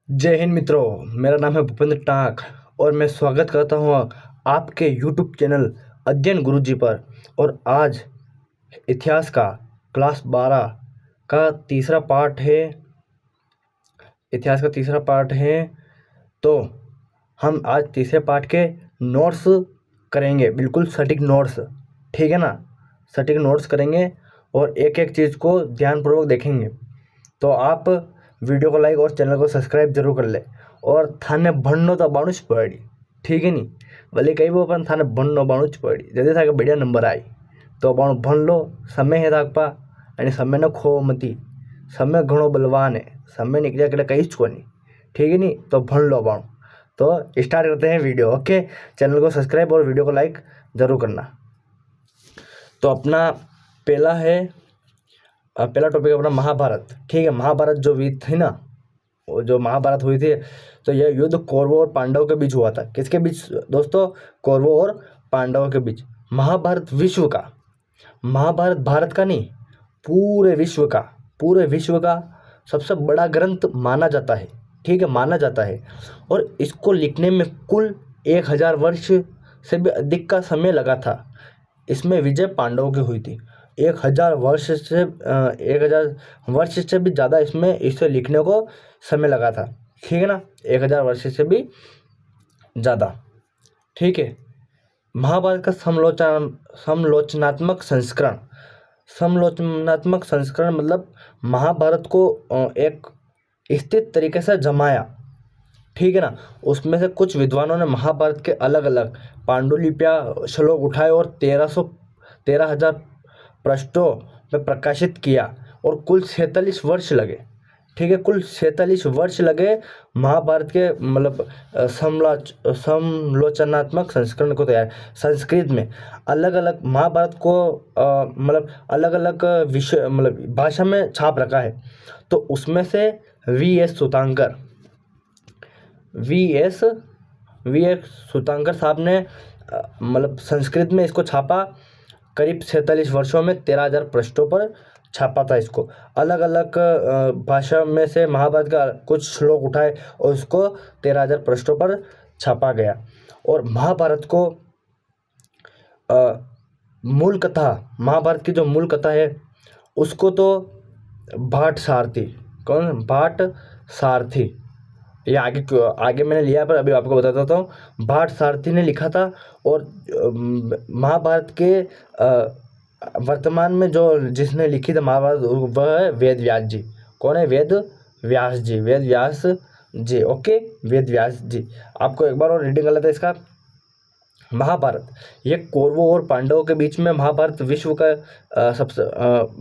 जय हिंद मित्रों, मेरा नाम है भूपेंद्र टाक और मैं स्वागत करता हूँ आपके यूट्यूब चैनल अध्ययन गुरुजी पर। और आज इतिहास का क्लास 12 का तीसरा पार्ट है। इतिहास का तीसरा पार्ट है, तो हम आज तीसरे पार्ट के नोट्स करेंगे, बिल्कुल सटीक नोट्स, ठीक है ना। सटीक नोट्स करेंगे और एक एक चीज़ को ध्यानपूर्वक देखेंगे। तो आप वीडियो को लाइक और चैनल को सब्सक्राइब जरूर कर ले। और थाने भणनो तो बाणुच पड़ी, ठीक है नहीं, भले कई वो पण थाने भणनो बाणुच पड़ी। जल्दी था बढ़िया नंबर आई तो बाणु भण लो। समय है ताकपा અને સમયનો ખો મતી, समय घणो बलवान है, समय निकलिया के कहीं को नहीं, ठीक है नहीं, तो भण लो बाणु। तो स्टार्ट करते हैं वीडियो। ओके, चैनल को सब्सक्राइब और वीडियो को लाइक जरूर करना। तो अपना पहला है, पहला टॉपिक अपना महाभारत, ठीक है। महाभारत जो युद्ध थी ना, वो जो महाभारत हुई थी, तो यह युद्ध कौरवों और पांडवों के बीच हुआ था। किसके बीच दोस्तों? कौरवों और पांडवों के बीच। महाभारत विश्व का, महाभारत भारत का नहीं, पूरे विश्व का सबसे बड़ा ग्रंथ माना जाता है, ठीक है, माना जाता है। और इसको लिखने में कुल 1000 वर्ष से भी अधिक का समय लगा था। इसमें विजय पांडवों की हुई थी। 1000 वर्ष से भी ज़्यादा इसमें इसे लिखने को समय लगा था, ठीक है ना। 1000 वर्ष से भी ज़्यादा, ठीक है। महाभारत का समलोचनात्मक संस्करण मतलब महाभारत को एक स्थित तरीके से जमाया, ठीक है ना। उसमें से कुछ विद्वानों ने महाभारत के अलग अलग पांडुलिपियाँ श्लोक उठाए और 13,000 पृष्ठों में प्रकाशित किया। और कुल 47 वर्ष लगे, ठीक है, कुल 47 वर्ष लगे महाभारत के मतलब समलोचनात्मक संस्करण को तैयार। संस्कृत में अलग अलग महाभारत को मतलब अलग अलग विषय मतलब भाषा में छाप रखा है। तो उसमें से वी.एस. सुतांकर साहब ने मतलब संस्कृत में इसको छापा। करीब 47 वर्षों में 13,000 पृष्ठों पर छापा था इसको। अलग अलग भाषा में से महाभारत का कुछ श्लोक उठाए और उसको 13,000 पृष्ठों पर छापा गया। और महाभारत को मूल कथा, महाभारत की जो मूल कथा है उसको तो भाट सारथी, ये आगे मैंने लिया पर अभी आपको बताता हूँ। भाट सारथी ने लिखा था। और महाभारत के वर्तमान में जो जिसने लिखी थी महाभारत वह है वेद व्यास जी। कौन है? वेद व्यास जी। ओके, वेद व्यास जी। आपको एक बार और रीडिंग कर लेते हैं इसका। महाभारत ये कौरवों और पांडवों के बीच में महाभारत विश्व का सबसे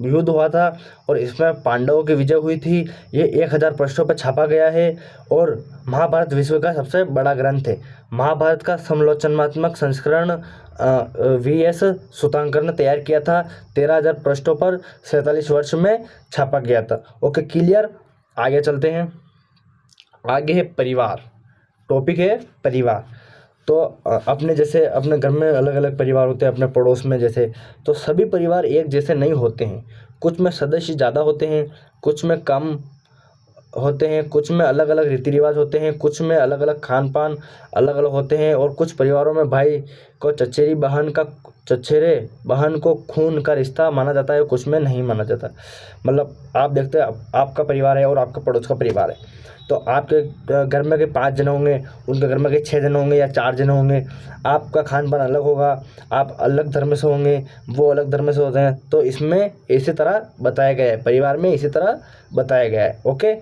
युद्ध हुआ था। और इसमें पांडवों की विजय हुई थी। ये 1000 पृष्ठों पर छापा गया है और महाभारत विश्व का सबसे बड़ा ग्रंथ है। महाभारत का समलोचनात्मक संस्करण वी.एस. सुतांकर ने तैयार किया था। 13,000 पृष्ठों पर 47 वर्ष में छापा गया था। Okay, clear. आगे चलते हैं। आगे है परिवार, टॉपिक है परिवार। तो अपने जैसे अपने घर में अलग अलग परिवार होते हैं, अपने पड़ोस में जैसे, तो सभी परिवार एक जैसे नहीं होते हैं। कुछ में सदस्य ज़्यादा होते हैं, कुछ में कम होते हैं, कुछ में अलग अलग रीति रिवाज होते हैं, कुछ में अलग अलग खान पान अलग अलग होते हैं। और कुछ परिवारों में भाई को चचेरे बहन को खून का रिश्ता माना जाता है, कुछ में नहीं माना जाता। मतलब आप देखते हैं आपका परिवार है और आपका पड़ोस का परिवार है, तो आपके घर में के 5 जन होंगे, उनके घर में के 6 जन होंगे या 4 जन होंगे। आपका खान पान अलग होगा, आप अलग धर्म से होंगे, वो अलग धर्म से होते हैं। तो इसमें इसी तरह बताया गया है, परिवार में इसी तरह बताया गया है। ओके,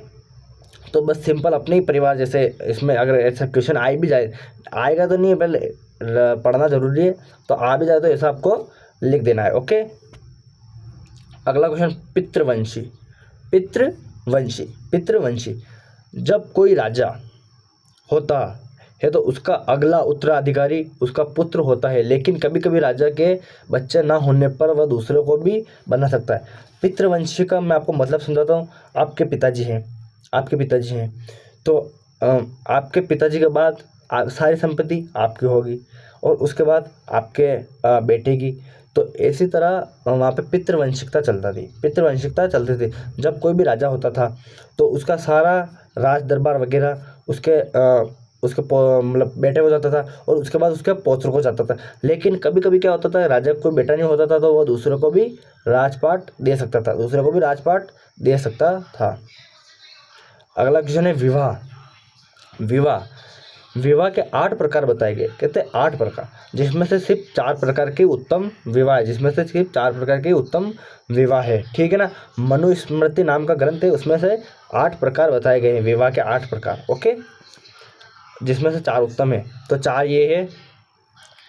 तो बस सिंपल अपने ही परिवार जैसे इसमें अगर ऐसा क्वेश्चन आएगा तो नहीं है, पहले पढ़ना जरूरी है। तो आ भी जाए तो ऐसा आपको लिख देना है। ओके, अगला क्वेश्चन, पितृवंशी। जब कोई राजा होता है तो उसका अगला उत्तराधिकारी उसका पुत्र होता है, लेकिन कभी कभी राजा के बच्चे ना होने पर वह दूसरे को भी बना सकता है। पितृवंशी का मैं आपको मतलब समझाता हूँ। आपके पिताजी हैं तो आपके पिताजी के बाद सारी संपत्ति आपकी होगी और उसके बाद आपके बेटे की। तो इसी तरह वहाँ पे पितृवंशिकता चलती थी। जब कोई भी राजा होता था तो उसका सारा राज दरबार वगैरह उसके मतलब बेटे को जाता था, और उसके बाद उसके पौत्र को जाता था। लेकिन कभी कभी क्या होता था, राजा को कोई बेटा नहीं होता था तो वो दूसरे को भी राजपाट दे सकता था, दूसरे को भी राजपाट दे सकता था। अगला क्वेश्चन है विवाह। विवाह विवाह के 8 प्रकार बताए गए, कहते हैं 8 प्रकार, जिसमें से सिर्फ 4 प्रकार के उत्तम विवाह है, जिसमें से सिर्फ 4 प्रकार के उत्तम विवाह है, ठीक है ना। मनुस्मृति नाम का ग्रंथ है, उसमें से 8 प्रकार बताए गए हैं, विवाह के 8 प्रकार, ओके, जिसमें से 4 उत्तम है। तो 4 ये है,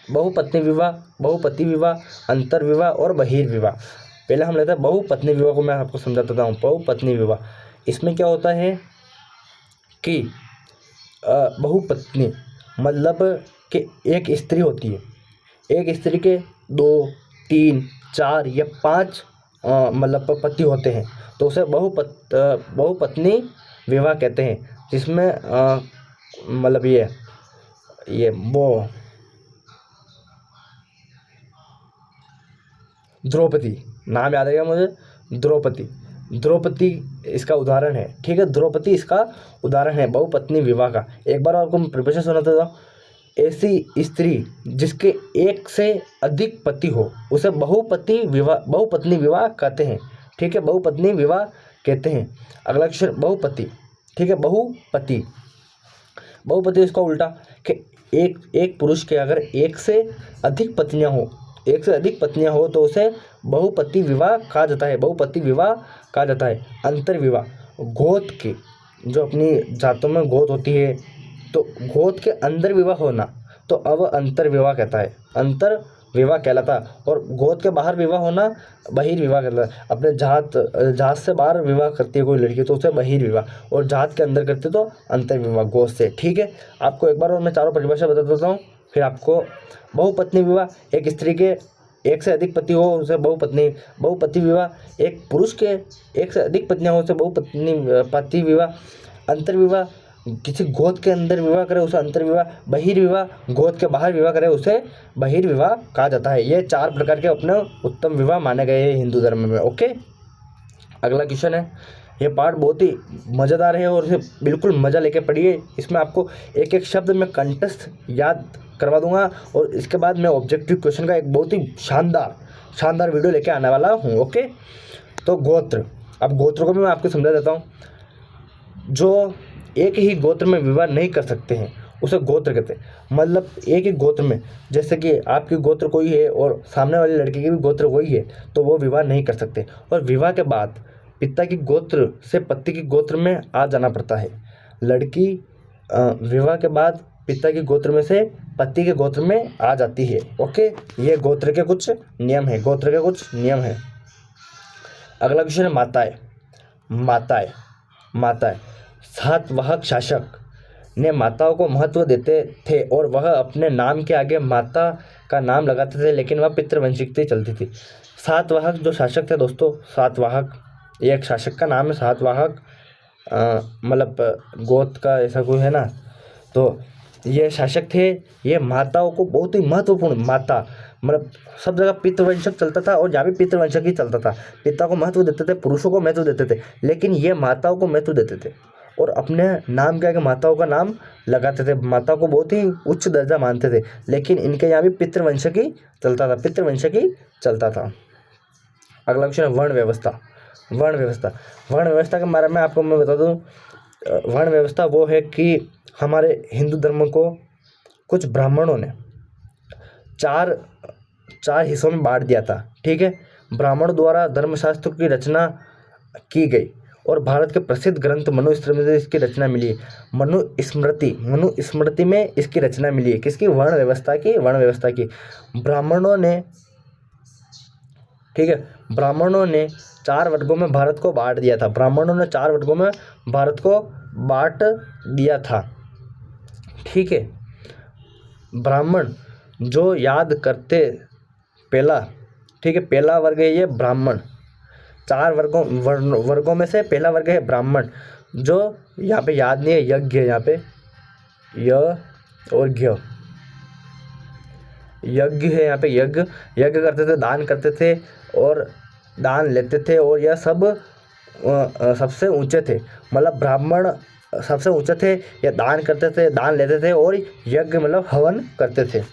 बहुपत्नी विवाह, बहुपति विवाह, अंतर विवाह और बहिर्विवाह। पहले हम लेते हैं बहुपत्नी विवाह को, मैं आपको समझाता हूँ। बहुपत्नी विवाह, इसमें क्या होता है कि बहुपत्नी मतलब कि एक स्त्री होती है, एक स्त्री के 2, 3, 4 या 5 मतलब पति होते हैं, तो उसे बहुपत्नी विवाह कहते हैं। जिसमें मतलब ये वो द्रौपदी नाम याद आएगा मुझे, द्रौपदी इसका उदाहरण है, ठीक है। द्रौपदी इसका उदाहरण है बहुपत्नी विवाह का। एक बार आपको मैं प्रिपरेशन सुनाता था। ऐसी स्त्री जिसके एक से अधिक पति हो उसे बहुपत्नी विवाह कहते हैं, ठीक है, बहुपत्नी विवाह कहते हैं। अगला क्वेश्चन बहुपति, ठीक है, बहुपति इसका उल्टा कि एक पुरुष के अगर एक से अधिक पत्नियां हो तो उसे बहुपति विवाह कहा जाता है, बहुपति विवाह कहा जाता है। अंतर विवाह, गोत्र की जो अपनी जातों में गोत्र होती है, तो गोत्र के अंदर विवाह होना तो अब अंतर विवाह कहता है, अंतर विवाह कहलाता है। और गोत्र के बाहर विवाह होना बहिर्विवाह कहलाता है। अपने जात से बाहर विवाह करती है कोई लड़की तो उसे बहिर्विवाह, और जात के अंदर करती तो अंतर विवाह, गोत्र से, ठीक है। आपको एक बार और मैं चारों परिभाषा बता देता हूँ, फिर आपको। बहुपत्नी विवाह, एक स्त्री के एक से अधिक पति हो उसे बहुपति विवाह। एक पुरुष के एक से अधिक पत्नियां हो उसे बहुपति विवाह। अंतर विवाह, किसी गोत्र के अंदर विवाह करे उसे अंतर विवाह। बहिर्विवाह, गोत्र के बाहर विवाह करे उसे बहिर्विवाह कहा जाता है। ये 4 प्रकार के अपने उत्तम विवाह माने गए हैं हिंदू धर्म में, ओके। अगला क्वेश्चन है, ये पार्ट बहुत ही मज़ेदार है और इसे बिल्कुल मज़ा लेके पढ़िए। इसमें आपको एक एक शब्द में कंठस्थ याद करवा दूंगा, और इसके बाद मैं ऑब्जेक्टिव क्वेश्चन का एक बहुत ही शानदार वीडियो लेके आने वाला हूँ, ओके। तो गोत्र, अब गोत्र को भी मैं आपको समझा देता हूँ। जो एक ही गोत्र में विवाह नहीं कर सकते हैं उसे गोत्र कहते हैं। मतलब एक ही गोत्र में, जैसे कि आपकी गोत्र कोई है और सामने वाली लड़की की भी गोत्र कोई है, तो वो विवाह नहीं कर सकते। और विवाह के बाद पिता की गोत्र से पति की गोत्र में आ जाना पड़ता है। लड़की विवाह के बाद पिता की गोत्र में से पति के गोत्र में आ जाती है, ओके। ये गोत्र के कुछ नियम है, अगला क्वेश्चन है माताएं। सातवाहक शासक ने माताओं को महत्व देते थे और वह अपने नाम के आगे माता का नाम लगाते थे, लेकिन वह पितृवंशिकता चलती थी। सातवाहक जो शासक थे दोस्तों, सातवाहक, ये एक शासक का नाम है सातवाहक, मतलब गोत्र का ऐसा कोई है ना, तो ये शासक थे। ये माताओं को बहुत ही महत्वपूर्ण, माता मतलब सब जगह पितृवंशक चलता था और यहाँ भी पितृवंशक ही चलता था। पिता को महत्व देते थे, पुरुषों को महत्व देते थे, लेकिन ये माताओं को महत्व देते थे और अपने नाम के आगे माताओं का नाम लगाते थे। माता को बहुत ही उच्च दर्जा मानते थे, लेकिन इनके यहाँ भी पितृवंशक ही चलता था। अगला क्वेश्चन है वर्ण व्यवस्था के बारे में आपको मैं बता दूं। वर्ण व्यवस्था वो है कि हमारे हिंदू धर्म को कुछ ब्राह्मणों ने चार हिस्सों में बांट दिया था, ठीक है। ब्राह्मणों द्वारा धर्मशास्त्र की रचना की गई और भारत के प्रसिद्ध ग्रंथ मनुस्मृति में इसकी रचना मिली है। मनुस्मृति में इसकी रचना मिली है, किसकी? वर्ण व्यवस्था की। ब्राह्मणों ने, ठीक है, ब्राह्मणों ने 4 वर्गों में भारत को बांट दिया था, ठीक है। ब्राह्मण जो याद करते पहला वर्ग है ये ब्राह्मण। 4 वर्गों में से पहला वर्ग है ब्राह्मण, जो यहाँ पे याद नहीं है, यज्ञ है, यहाँ पे य और ज्ञ, यज्ञ है, यहाँ पे यज्ञ करते थे, दान करते थे और दान लेते थे, और यह सब सबसे ऊंचे थे। मतलब ब्राह्मण सबसे ऊंचे थे। ये दान करते थे, दान लेते थे और यज्ञ मतलब हवन करते थे।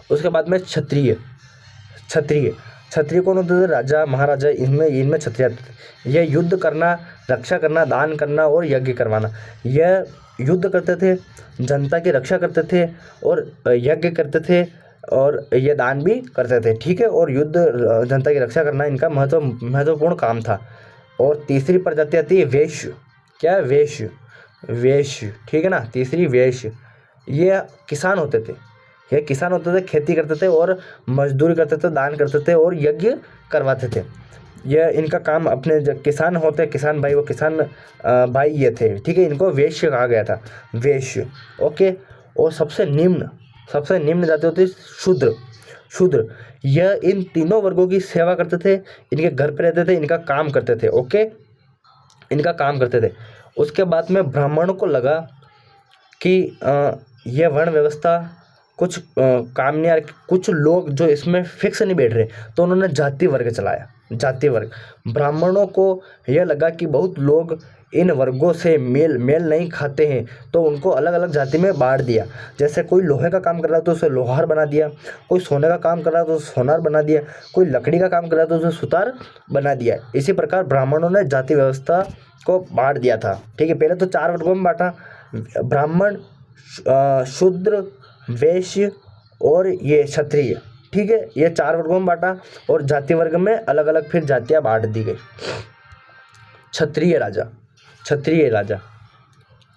उसके बाद में क्षत्रिय। क्षत्रिय क्षत्रिय कौन होते थे? राजा महाराजा, इनमें क्षत्रिय आते थे। ये युद्ध करना, रक्षा करना, दान करना और यज्ञ करवाना। यह युद्ध करते थे, जनता की रक्षा करते थे और यज्ञ करते थे और ये दान भी करते थे। ठीक है, और युद्ध जनता की रक्षा करना इनका महत्वपूर्ण काम था। और तीसरी प्रजाति आती है वैश्य। क्या है? वैश्य। वैश्य, ठीक है ना। तीसरी वैश्य, ये किसान होते थे। ये किसान होते थे, खेती करते थे और मजदूरी करते थे, दान करते थे और यज्ञ करवाते थे। ये इनका काम अपने किसान होते, किसान भाई, वो किसान भाई ये थे। ठीक है, इनको वैश्य कहा गया था, वैश्य। ओके। और सबसे निम्न जाति होती है शूद्र। शूद्र, यह इन तीनों वर्गों की सेवा करते थे, इनके घर पे रहते थे, इनका काम करते थे। ओके, इनका काम करते थे। उसके बाद में ब्राह्मणों को लगा कि यह वर्ण व्यवस्था कुछ काम नहीं आ रही, कुछ लोग जो इसमें फिक्स नहीं बैठ रहे, तो उन्होंने जाति वर्ग चलाया। जाति वर्ग, ब्राह्मणों को यह लगा कि बहुत लोग इन वर्गों से मेल नहीं खाते हैं, तो उनको अलग अलग जाति में बांट दिया। जैसे कोई लोहे का काम कर रहा है तो उसे लोहार बना दिया, कोई सोने का काम कर रहा है तो सोनार बना दिया, कोई लकड़ी का काम कर रहा है तो उसे सुतार बना दिया। इसी प्रकार ब्राह्मणों ने जाति व्यवस्था को बांट दिया था। ठीक है, पहले तो 4 वर्गों में बांटा, ब्राह्मण, शूद्र, वैश्य और ये क्षत्रिय। ठीक है, ये 4 वर्गों में बांटा और जाति वर्ग में अलग अलग फिर जातियां बांट दी गई। क्षत्रिय राजा। क्षत्रिय राजा,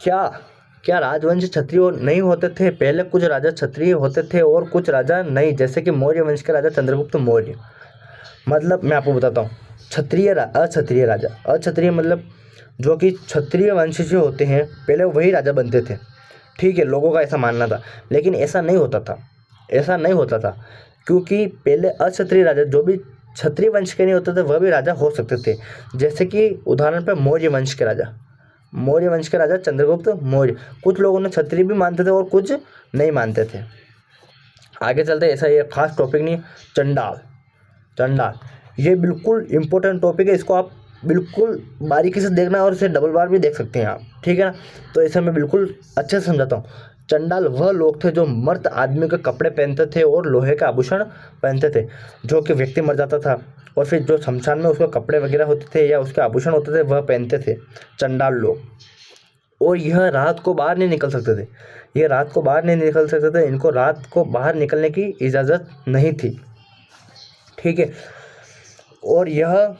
क्या राजवंश क्षत्रिय नहीं होते थे? पहले कुछ राजा क्षत्रिय होते थे और कुछ राजा नहीं, जैसे कि मौर्य वंश के राजा चंद्रगुप्त मौर्य। मतलब मैं आपको बताता हूँ, अक्षत्रिय राजा। अक्षत्रिय मतलब जो कि क्षत्रिय वंश से होते हैं, पहले वही राजा बनते थे। ठीक है, लोगों का ऐसा मानना था, लेकिन ऐसा नहीं होता था, क्योंकि पहले अक्षत्रिय राजा जो भी क्षत्रिय वंश के नहीं होते थे वह भी राजा हो सकते थे। जैसे कि उदाहरण पर मौर्य वंश के राजा चंद्रगुप्त मौर्य। कुछ लोगों ने क्षत्रिय भी मानते थे और कुछ नहीं मानते थे। आगे चलते, ऐसा ये खास टॉपिक नहीं। चंडाल, ये बिल्कुल इम्पोर्टेंट टॉपिक है, इसको आप बिल्कुल बारीकी से देखना और इसे डबल बार भी देख सकते हैं आप। ठीक है ना, तो इसे मैं बिल्कुल अच्छे से समझाता हूँ। चंडाल वह लोग थे जो मर्द आदमी के कपड़े पहनते थे और लोहे के आभूषण पहनते थे। जो कि व्यक्ति मर जाता था और फिर जो शमशान में उसके कपड़े वगैरह होते थे या उसके आभूषण होते थे वह पहनते थे चंडाल लोग। और यह रात को बाहर नहीं निकल सकते थे। इनको रात को बाहर निकलने की इजाज़त नहीं थी। ठीक है, और यह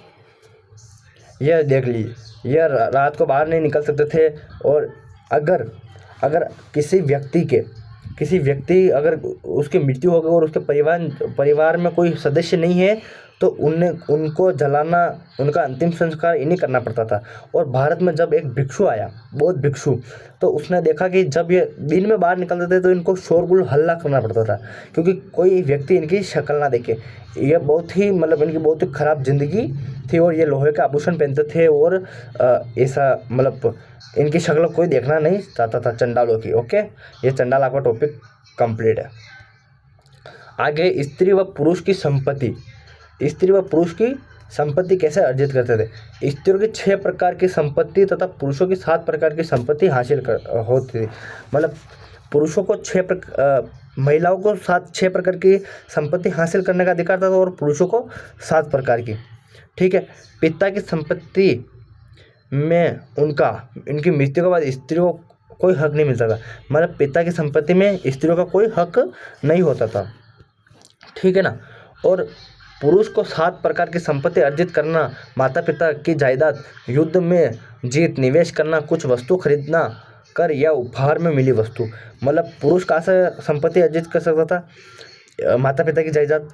देख लीजिए, यह रात को बाहर नहीं निकल सकते थे। और अगर किसी व्यक्ति अगर उसकी मृत्यु हो गई और उसके परिवार में कोई सदस्य नहीं है, तो उनको जलाना, उनका अंतिम संस्कार इन्हीं करना पड़ता था। और भारत में जब एक भिक्षु आया, बौद्ध भिक्षु, तो उसने देखा कि जब ये दिन में बाहर निकलते थे तो इनको शोरगुल हल्ला करना पड़ता था, क्योंकि कोई व्यक्ति इनकी शक्ल ना देखे। ये बहुत ही इनकी बहुत ही खराब जिंदगी थी और ये लोहे के आभूषण पहनते थे और ऐसा इनकी शक्ल कोई देखना नहीं चाहता था चंडालों की। ओके, ये चंडाल आपका टॉपिक कंप्लीट है। आगे, स्त्री व पुरुष की संपत्ति कैसे अर्जित करते थे? स्त्रियों की 6 प्रकार की संपत्ति तथा पुरुषों की 7 प्रकार की संपत्ति हासिल होती थी। मतलब पुरुषों को महिलाओं को 6 प्रकार की संपत्ति हासिल करने का अधिकार था और पुरुषों को 7 प्रकार की। ठीक है, पिता की संपत्ति में इनकी मृत्यु के बाद स्त्रियों को कोई हक नहीं मिलता था। मतलब पिता की संपत्ति में स्त्रियों का कोई हक नहीं होता था। ठीक है ना। और पुरुष को 7 प्रकार की संपत्ति अर्जित करना, माता पिता की जायदाद, युद्ध में जीत, निवेश करना, कुछ वस्तु खरीदना, कर या उपहार में मिली वस्तु। मतलब पुरुष कहाँ से संपत्ति अर्जित कर सकता था? माता पिता की जायदाद।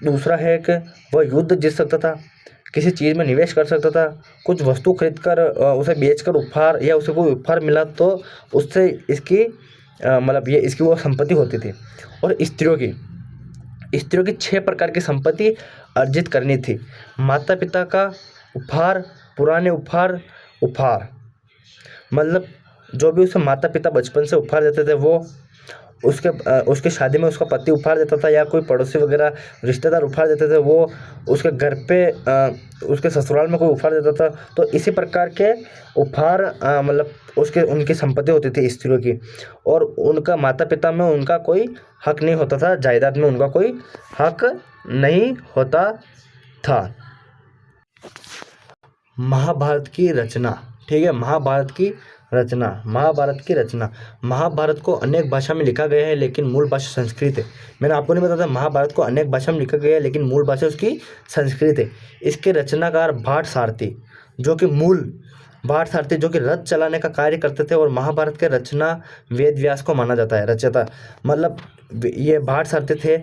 दूसरा है कि वह युद्ध जीत सकता था, किसी चीज़ में निवेश कर सकता था, कुछ वस्तु खरीदकर उसे बेचकर उपहार या उसे कोई उपहार मिला तो उससे इसकी इसकी वो संपत्ति होती थी। और स्त्रियों की 6 प्रकार की संपत्ति अर्जित करनी थी। माता पिता का उपहार, पुराने उपहार मतलब जो भी उसे माता पिता बचपन से उपहार देते थे वो, उसके शादी में उसका पति उपहार देता था या कोई पड़ोसी वगैरह रिश्तेदार उपहार देते थे, वो उसके घर पे उसके ससुराल में कोई उपहार देता था। तो इसी प्रकार के उपहार मतलब उनकी संपत्ति होती थी स्त्रियों की, और उनका माता पिता में उनका कोई हक नहीं होता था, जायदाद में उनका कोई हक नहीं होता था। महाभारत की रचना, ठीक है, महाभारत की रचना। महाभारत को अनेक भाषा में लिखा गया है लेकिन मूल भाषा संस्कृत है। मैंने आपको नहीं बताया था, महाभारत को अनेक भाषा में लिखा गया है लेकिन मूल भाषा उसकी संस्कृत है। इसके रचनाकार भाट सारथी जो कि रथ चलाने का कार्य करते थे, और महाभारत के रचना वेद व्यास को माना जाता है रचयिता। मतलब ये भाट सारथी थे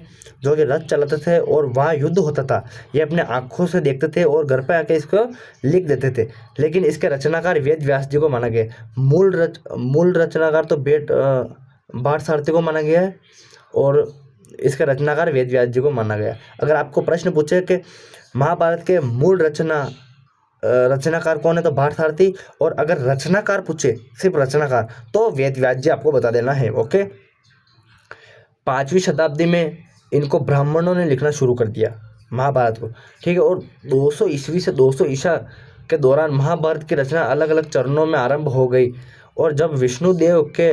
जो कि रथ चलाते थे और वहाँ युद्ध होता था, ये अपने आँखों से देखते थे और घर पे आके इसको लिख देते थे, लेकिन इसके रचनाकार वेद व्यास जी को माना गया। मूल रचनाकार तो भाट सारथी को माना गया है और इसके रचनाकार वेद व्यास जी को माना गया। अगर आपको प्रश्न पूछे कि महाभारत के मूल रचनाकार कौन है, तो भाट सारथी, और अगर रचनाकार पूछे सिर्फ रचनाकार तो वेद व्यास जी आपको बता देना है। ओके, 5वीं शताब्दी में इनको ब्राह्मणों ने लिखना शुरू कर दिया महाभारत को, ठीक है, और 200 ईस्वी से 200 ईसा के दौरान महाभारत की रचना अलग अलग चरणों में आरंभ हो गई, और जब विष्णु देव के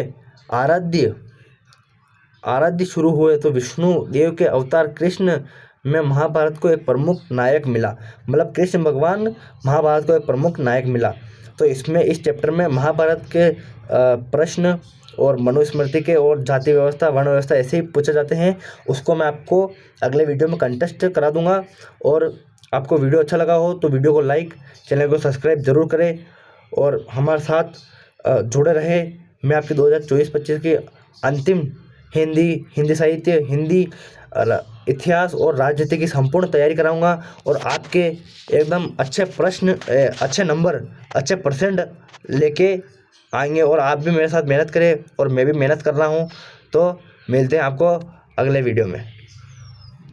आराध्य शुरू हुए तो विष्णु देव के अवतार कृष्ण में महाभारत को एक प्रमुख नायक मिला। मतलब कृष्ण भगवान महाभारत को एक प्रमुख नायक मिला। तो इस चैप्टर में महाभारत के प्रश्न और मनुस्मृति के और जाति व्यवस्था, वर्ण व्यवस्था ऐसे ही पूछे जाते हैं, उसको मैं आपको अगले वीडियो में कंटेस्ट करा दूंगा। और आपको वीडियो अच्छा लगा हो तो वीडियो को लाइक, चैनल को सब्सक्राइब जरूर करें और हमारे साथ जुड़े रहे। मैं आपकी 2024-25 की अंतिम हिंदी साहित्य, हिंदी इतिहास और राजनीति की संपूर्ण तैयारी कराऊंगा, और आपके एकदम अच्छे प्रश्न, अच्छे नंबर, अच्छे परसेंट लेके आएंगे, और आप भी मेरे साथ मेहनत करें और मैं भी मेहनत कर रहा हूँ। तो मिलते हैं आपको अगले वीडियो में।